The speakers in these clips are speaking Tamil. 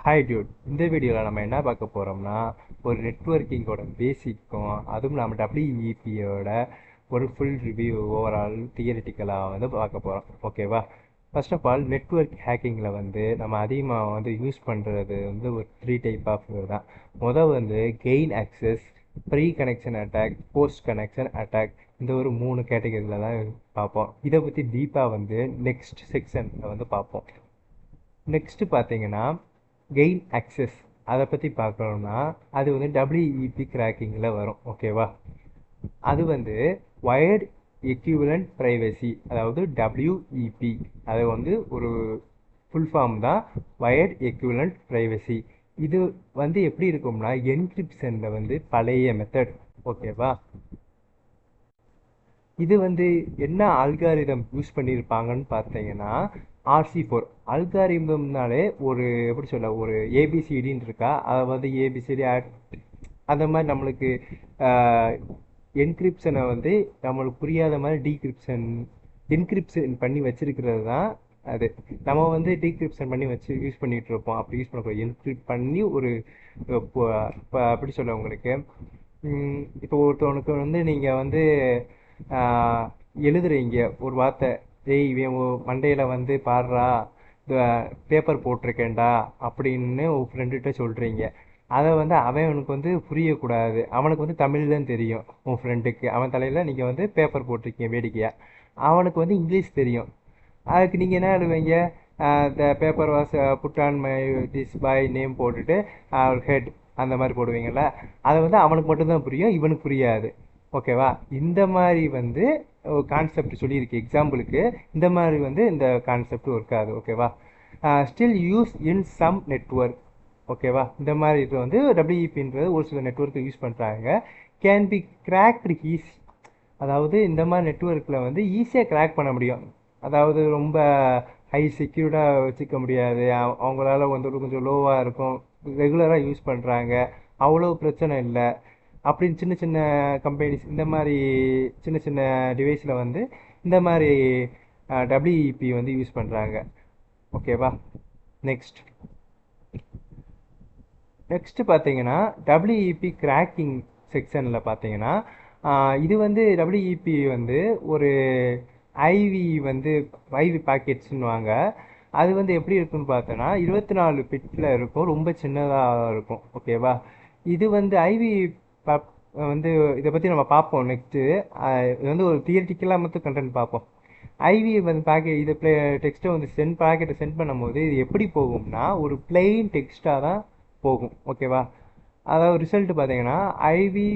ஹாய் டியூட், இந்த வீடியோவில் நம்ம என்ன பார்க்க போகிறோம்னா ஒரு நெட்வொர்க்கிங்கோட பேசிக்கும் அதுவும் நம்ம டபிள்யூஇபியோட ஒரு ஃபுல் ரிவ்யூ ஓவரால் தியரிட்டிக்கலாக பார்க்க போகிறோம். ஓகேவா? ஃபர்ஸ்ட் ஆஃப் ஆல், நெட்வொர்க் ஹேக்கிங்கில் நம்ம அதிகமாக யூஸ் பண்ணுறது ஒரு 3 டைப் ஆஃப் தான். Gain access, pre connection attack, post connection attack. இந்த ஒரு 3 கேட்டகரியில் தான் பார்ப்போம். இதை பற்றி டீப்பாக நெக்ஸ்ட் செக்ஷனில் பார்ப்போம். நெக்ஸ்ட்டு பார்த்தீங்கன்னா கெயின் ஆக்சஸ். அதை பற்றி பார்க்கணும்னா அது டபிள்யூஇபி கிராக்கிங்கில் வரும். ஓகேவா? அது வயர்ட் எக்யூவலண்ட் ப்ரைவசி, அதாவது டபிள்யூஇபி. அது ஒரு ஃபுல் ஃபார்ம் தான், வயர்ட் எக்யூவலண்ட் ப்ரைவசி. இது எப்படி இருக்கும்னா என்கிரிப்ஷனில் பழைய மெத்தட். ஓகேவா? இது என்ன அல்காரிதம் யூஸ் பண்ணியிருப்பாங்கன்னு பார்த்தீங்கன்னா RC4. அல்காரிதம்னாலே ஒரு எப்படி சொல்ல, ஒரு ஏபிசிடின்னு இருக்கா, அதை ஏபிசிடி அந்த மாதிரி நம்மளுக்கு என்கிரிப்ஷனை நம்மளுக்கு புரியாத மாதிரி என்கிரிப்ஷன் பண்ணி வச்சிருக்கிறது தான் அது. நம்ம டீக்ரிப்ஷன் பண்ணி வச்சு யூஸ் பண்ணிகிட்டு இருப்போம். அப்படி யூஸ் பண்ணக்கூடாது. என்கிரிப்ட் பண்ணி ஒரு இப்போ அப்படி சொல்ல உங்களுக்கு, இப்போ ஒருத்தவனுக்கு நீங்கள் எழுதுறீங்க ஒரு வார்த்தை, டேய் இவன் மண்டையில் பாடுறா, பேப்பர் போட்டிருக்கேன்டா அப்படின்னு ஒரு ஃப்ரெண்டுகிட்ட சொல்கிறீங்க. அதை அவனுக்கு புரியக்கூடாது. அவனுக்கு தமிழ் தான் தெரியும். உன் ஃப்ரெண்டுக்கு அவன் தலையில் நீங்கள் பேப்பர் போட்டிருக்கீங்க வேடிக்கையாக. அவனுக்கு இங்கிலீஷ் தெரியும். அதுக்கு நீங்கள் என்ன எழுதுவீங்க? The paper was put on my this boy name போட்டுட்டு ஹெட் அந்த மாதிரி போடுவீங்கள்ல. அது அவனுக்கு மட்டும்தான் புரியும், இவனுக்கு புரியாது. ஓகேவா? இந்த மாதிரி கான்செப்ட் சொல்லியிருக்கு எக்ஸாம்பிளுக்கு. இந்த மாதிரி இந்த கான்செப்ட் இருக்காது. ஓகேவா? Still use in some network. ஓகேவா? இந்த மாதிரி இது டபிள்யூஇபின்றது ஒரு சில நெட்வொர்க்கு யூஸ் பண்ணுறாங்க. Can be cracked easy. அதாவது இந்த மாதிரி நெட்வொர்க்கில் ஈஸியாக கிராக் பண்ண முடியும். அதாவது ரொம்ப ஹை செக்யூர்டாக வச்சுக்க முடியாது. அவங்களால கொஞ்சம் லோவாக இருக்கும். ரெகுலராக யூஸ் பண்ணுறாங்க, அவ்வளோ பிரச்சனை இல்லை. அப்படின்னு சின்ன சின்ன கம்பெனிஸ், இந்த மாதிரி சின்ன சின்ன டிவைஸில் இந்த மாதிரி டபிள்யூஇபி யூஸ் பண்ணுறாங்க. ஓகேவா? நெக்ஸ்ட் பார்த்தீங்கன்னா டபிள்யூஇபி கிராக்கிங் செக்ஷனில் பார்த்தீங்கன்னா இது டபிள்யூஇபி ஒரு ஐவி ஐவி பாக்கெட்ஸ்னுவாங்க. அது எப்படி இருக்குன்னு பார்த்தோன்னா 24 பிட்டில் இருக்கும், ரொம்ப சின்னதாக இருக்கும். ஓகேவா? இது ஐவி இதை பற்றி நம்ம பார்ப்போம் நெக்ஸ்ட்டு. இது ஒரு தியரிட்டிக்கலாக மட்டும் கண்டென்ட் பார்ப்போம். ஐவி பேக்கெட் இதை டெக்ஸ்ட்டை பாக்கெட்டை சென்ட் பண்ணும்போது இது எப்படி போகும்னா ஒரு பிளெயின் டெக்ஸ்ட்டாக தான் போகும். ஓகேவா? அதாவது ரிசல்ட் பார்த்தீங்கன்னா IV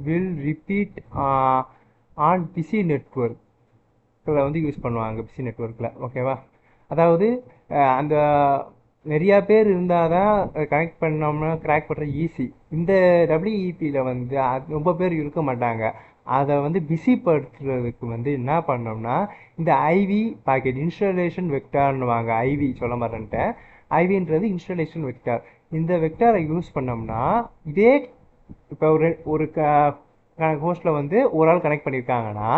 will repeat on PC நெட்வொர்க்கில் யூஸ் பண்ணுவாங்க, பிசி நெட்வொர்க்கில். ஓகேவா? அதாவது அந்த நிறையா பேர் இருந்தால் தான் கனெக்ட் பண்ணோம்னா கிராக் பண்ணுறது ஈஸி. இந்த டபிள்யூஇபியில் ரொம்ப பேர் இருக்க மாட்டாங்க. அதை பிஸிப்படுத்துறதுக்கு என்ன பண்ணோம்னா இந்த ஐவி பாக்கெட் இன்ஸ்டாலேஷன் வெக்டார்னுவாங்க. ஐவி சொல்ல மாட்டேன்ட்டேன். ஐவின்றது இன்ஸ்டாலேஷன் வெக்டார். இந்த வெக்டாரை யூஸ் பண்ணோம்னா இதே இப்போ ஒரு ஹோஸ்ட்டில் ஒரு ஆள் கனெக்ட் பண்ணியிருக்காங்கன்னா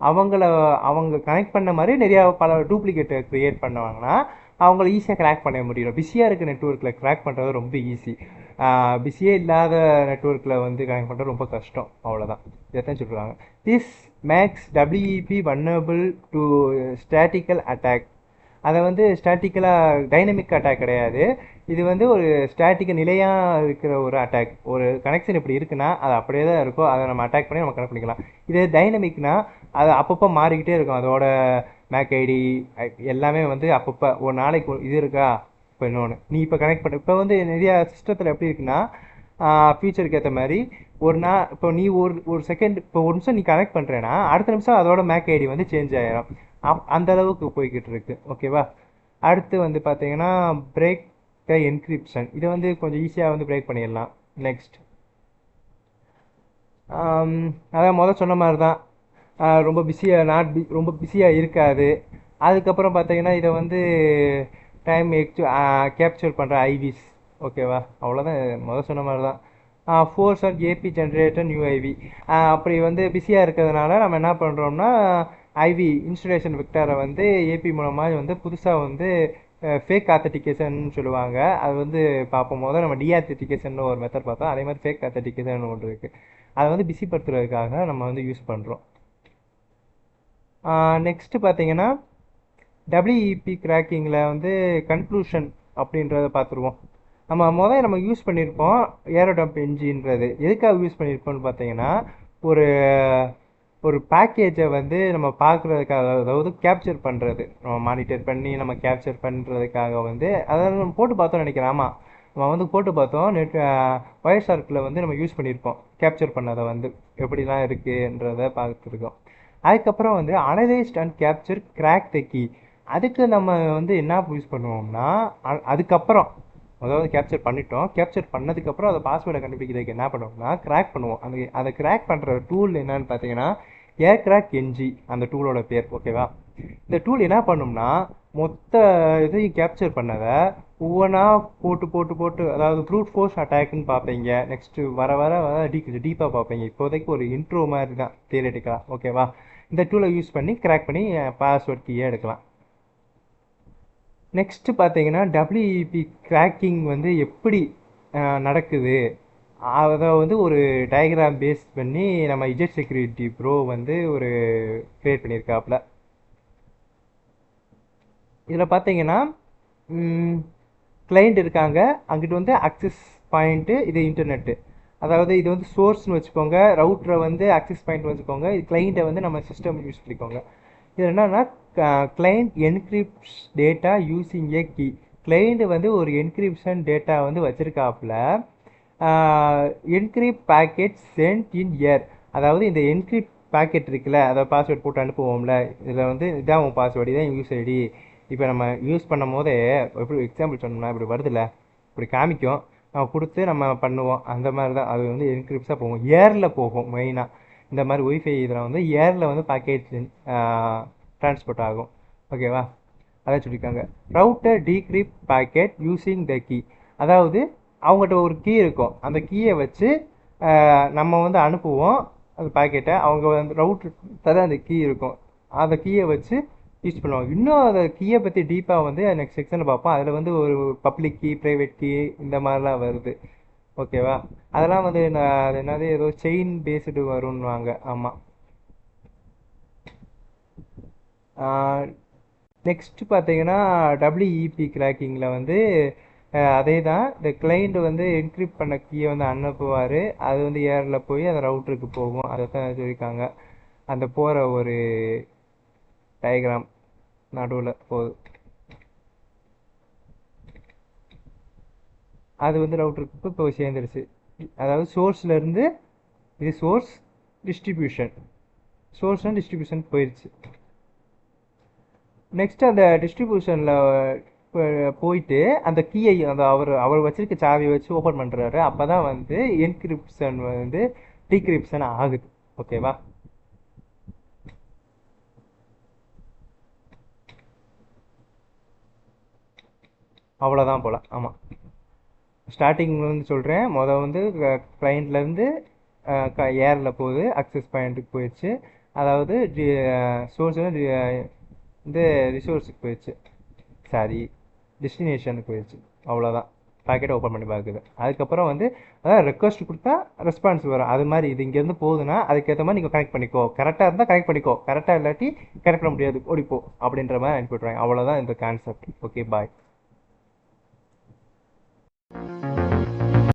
அவங்க கனெக்ட் பண்ண மாதிரி நிறையா பல டூப்ளிகேட்டை க்ரியேட் பண்ணுவாங்கன்னா அவங்கள ஈஸியாக கிராக் பண்ண முடியும். பிஸியாக இருக்க நெட்வொர்க்கில் கிராக் பண்ணுறது ரொம்ப ஈஸி. பிஸியே இல்லாத நெட்வொர்க்கில் கனெக்ட் பண்ணுறது ரொம்ப கஷ்டம். அவ்வளோதான், இதைத்தான் சொல்லுவாங்க. This makes WEP vulnerable to statical attack. அதை ஸ்டாட்டிக்கலாக டைனமிக் அட்டாக் கிடையாது. இது ஒரு ஸ்டாட்டிக்காக நிலையாக இருக்கிற ஒரு அட்டாக். ஒரு கனெக்ஷன் இப்படி இருக்குன்னா அது அப்படியே தான் இருக்கும். அதை நம்ம அட்டாக் பண்ணி நம்ம கனெக்ட் பண்ணிக்கலாம். இது டைனமிக்னா அது அப்பப்போ மாறிக்கிட்டே இருக்கும். அதோட மேக் ஐடி எல்லாமே அப்பப்போ ஒரு நாளைக்கு இது இருக்கா, இப்போ இன்னொன்று நீ இப்போ கனெக்ட் பண்ண இப்போ நிறையா சிஸ்டத்தில் எப்படி இருக்குன்னா ஃபியூச்சருக்கு ஏற்ற மாதிரி இப்போ நீ ஒரு செகண்ட், இப்போ ஒரு நிமிஷம் நீ கனெக்ட் பண்ணுறேன்னா அடுத்த நிமிஷம் அதோட மேக் ஐடி சேஞ்ச் ஆகிடும். அந்த அளவுக்கு போய்கிட்டு இருக்கு. ஓகேவா? அடுத்து பார்த்தீங்கன்னா பிரேக் த என்கிரிப்ஷன். இதை கொஞ்சம் ஈஸியாக பிரேக் பண்ணிடலாம். நெக்ஸ்ட் அதான் சொன்ன மாதிரி தான், ரொம்ப பிஸியாக ரொம்ப பிஸியாக இருக்காது. அதுக்கப்புறம் பார்த்தீங்கன்னா இதை டைம் கேப்சர் பண்ணுற ஐவிஸ். ஓகேவா? அவ்வளோதான், சொன்ன மாதிரி தான். Force are AP generator new IV. அப்படி பிஸியாக இருக்கிறதுனால நம்ம என்ன பண்ணுறோம்னா ஐவி இன்ஸ்டலேஷன் வெக்டாரை ஏபி மூலமாக புதுசாக ஃபேக் ஆத்தென்டிகேஷன் சொல்லுவாங்க. அது வந்து பார்ப்போம். முதல்ல நம்ம டீஆத்தென்டிகேஷன் ஒரு மெத்தட் பார்த்தோம். அதே மாதிரி ஃபேக் ஆத்தென்டிகேஷன் ஒன்று இருக்குது. அதை வந்து பிஸிப்படுத்துறதுக்காக நம்ம வந்து யூஸ் பண்ணுறோம். நெக்ஸ்ட்டு பார்த்தீங்கன்னா டபிள்யூஇபி கிராக்கிங்கில் வந்து கன்க்ளூஷன் அப்படின்றத பார்த்துருவோம். நம்ம யூஸ் பண்ணியிருப்போம் ஏரோடம்ப் என்ஜின்றது. எதுக்காக யூஸ் பண்ணியிருப்போம்னு பார்த்தீங்கன்னா ஒரு ஒரு பேக்கேஜை வந்து நம்ம பார்க்குறதுக்காக, அதாவது கேப்சர் பண்ணுறது, நம்ம மானிட்டர் பண்ணி நம்ம கேப்சர் பண்ணுறதுக்காக வந்து அதாவது நம்ம போட்டு பார்த்தோம்னு நினைக்கிறேன். ஆமாம், நம்ம வந்து போட்டு பார்த்தோம். ஒயர் ஷார்க்கில் வந்து நம்ம யூஸ் பண்ணியிருப்போம் கேப்சர் பண்ணதை வந்து எப்படிலாம் இருக்குன்றத பார்த்துருக்கோம். அதுக்கப்புறம் வந்து analysed and capture crack the key. அதுக்கு நம்ம வந்து என்ன யூஸ் பண்ணுவோம்னா அதுக்கப்புறம், அதாவது கேப்சர் பண்ணிட்டோம், கேப்சர் பண்ணதுக்கப்புறம் அதை பாஸ்வேர்டை கண்டுபிடிக்கிறதுக்கு என்ன பண்ணுவோம்னா கிராக் பண்ணுவோம். அதை கிராக் பண்ணுற டூல் என்னன்னு பார்த்தீங்கன்னா ஏர்கிராக் என்ஜி, அந்த டூலோட பேர். ஓகேவா? இந்த டூல் என்ன பண்ணும்னா மொத்த இதையும் கேப்சர் பண்ணதை ஒவ்வொன்றா போட்டு போட்டு போட்டு, அதாவது ப்ரூட் ஃபோர்ஸ் அட்டாக்னு பார்ப்பீங்க. நெக்ஸ்ட்டு வர வர கொஞ்சம் டீப்பாக பார்ப்பீங்க. இப்போதைக்கு ஒரு இன்ட்ரோ மாதிரி தான் தியரிட்டிக்கலாக. ஓகேவா? இந்த டூலை யூஸ் பண்ணி கிராக் பண்ணி பாஸ்வேர்ட் கீயே எடுக்கலாம். நெக்ஸ்ட்டு பார்த்தீங்கன்னா டபிள்யூஇபி கிராக்கிங் வந்து எப்படி நடக்குது, அதை வந்து ஒரு டயக்ராம் பேஸ் பண்ணி நம்ம இஜெட் செக்யூரிட்டி ப்ரோ வந்து ஒரு கிரியேட் பண்ணியிருக்காப்புல. இதில் பார்த்தீங்கன்னா கிளைண்ட் இருக்காங்க, அங்கிட்டு வந்து அக்சஸ் பாயிண்ட்டு, இது இன்டர்நெட்டு. அதாவது இது வந்து சோர்ஸ்னு வச்சுக்கோங்க, ரவுட்டரை வந்து அக்சஸ் பாயிண்ட் வச்சுக்கோங்க, இது கிளைண்ட்டை வந்து நம்ம சிஸ்டம் யூஸ் பண்ணிக்கோங்க. இது என்னன்னா client encrypts data using a key. Client வந்து ஒரு என்கிரிப்ஷன் டேட்டா வந்து வச்சுருக்காப்புல. Encrypt packet sent in air. அதாவது இந்த என்கிரிப்ட் பேக்கெட் இருக்குல்ல, அதை பாஸ்வேர்ட் போட்டு அனுப்புவோம்ல, இதில் வந்து இதான் உன் பாஸ்வேர்டு, இதான் யூஸ் ஐடி. இப்போ நம்ம யூஸ் பண்ணும் போதே எப்படி எக்ஸாம்பிள் சொன்னோம்னா இப்படி வருதுல்ல, இப்படி காமிக்கும், நம்ம கொடுத்து நம்ம பண்ணுவோம். அந்த மாதிரி தான் அது வந்து என்கிரிப்ட்ஸாக போகும், ஏரில் போகும். மெயினாக இந்த மாதிரி ஒய்ஃபை இதில் வந்து ஏரில் வந்து பேக்கெட் ட்ரான்ஸ்போர்ட் ஆகும். ஓகேவா? அதை சொல்லியிருக்காங்க. Router decrypt packet using the key. அதாவது அவங்ககிட்ட ஒரு கீ இருக்கும், அந்த கீயை வச்சு நம்ம வந்து அனுப்புவோம் அந்த பேக்கெட்டை. அவங்க வந்து ரவுட்டர் தர அந்த கீ இருக்கும், அந்த கீயை வச்சு யூஸ் பண்ணுவாங்க. இன்னும் அந்த கீயை பற்றி டீப்பாக வந்து நெக்ஸ்ட் செக்ஷனில் பார்ப்போம். அதில் வந்து ஒரு பப்ளிக் கீ, ப்ரைவேட் கீ, இந்த மாதிரிலாம் வருது. ஓகேவா? அதெல்லாம் வந்து அது என்னது ஏதோ செயின் பேஸ்டு வரும்னுவாங்க. ஆமாம். நெக்ஸ்ட் பார்த்தீங்கன்னா டபிள்யூஇபி கிராக்கிங்கில் வந்து அதே தான். இந்த கிளைண்ட் வந்து என்கிரிப்ட் பண்ண கீயை வந்து அனுப்புவார், அது வந்து ஏரில் போய் அந்த ரவுட்டருக்கு போகும். அதை தான் சொல்லியிருக்காங்க. அந்த போகிற ஒரு டயக்ராம் நடுவில் போகுது, அது வந்து ரவுட்டருக்கு போய் சேர்ந்துருச்சு. அதாவது சோர்ஸ்லேருந்து இது source, distribution, source and distribution போயிடுச்சு. நெக்ஸ்ட் அந்த டிஸ்ட்ரிபியூஷனில் போயிட்டு அந்த கீயை அந்த அவர் வச்சிருக்க சாவியை வச்சு ஓப்பன் பண்ணுறாரு. அப்போ தான் வந்து என்கிரிப்ஷன் வந்து டீக்ரிப்ஷன் ஆகுது. ஓகேவா? அவ்வளோதான் போல். ஆமாம், ஸ்டார்டிங்லேருந்து சொல்கிறேன். வந்து கிளைண்ட்லேருந்து ஏரில் போகுது, அக்சஸ் பாயிண்ட்டுக்கு போயிடுச்சு. அதாவது சோர்ஸ் வந்து ரிசோர்ஸுக்கு போயிடுச்சு, சாரி டெஸ்டினேஷனுக்கு போயிடுச்சு. அவ்வளோதான், பாக்கெட்டை ஓப்பன் பண்ணி பார்க்குது. அதுக்கப்புறம் வந்து அதாவது ரெக்வஸ்ட் கொடுத்தா ரெஸ்பான்ஸ் வரும். அது மாதிரி இது இங்கேருந்து போகுதுன்னா அதுக்கேற்ற மாதிரி நீங்கள் கனெக்ட் பண்ணிக்கோ. கரெக்டாக இருந்தால் கனெக்ட் பண்ணிக்கோ, கரெக்டாக இல்லாட்டி கனெக்ட் பண்ண முடியாது, ஓடிப்போ அப்படின்ற மாதிரி அனுப்பிவிட்றாங்க. அவ்வளோதான் இந்த கான்செப்ட். ஓகே, பாய்.